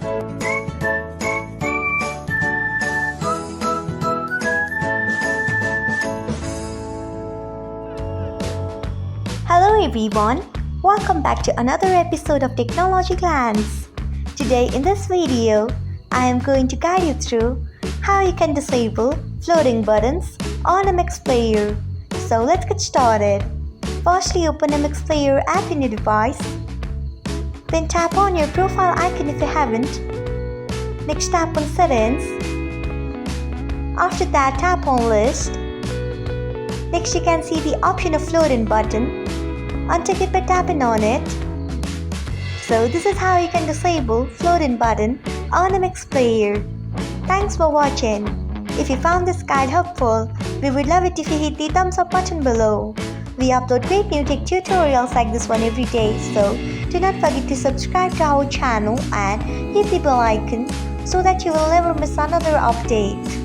Hello everyone, welcome back to another episode of Technologyglance. Today in this video, I am going to guide you through how you can disable floating buttons on MX Player. So let's get started. Firstly, open MX Player app in your device. Then tap on your profile icon if you haven't. Next, tap on Settings. After that, tap on List. Next, you can see the option of floating button. Untick it by tapping on it. So this is how you can disable floating button on MX Player. Thanks for watching. If you found this guide helpful, we would love it if you hit the thumbs up button below. We upload great new tech tutorials like this one every day, so do not forget to subscribe to our channel and hit the bell icon so that you will never miss another update.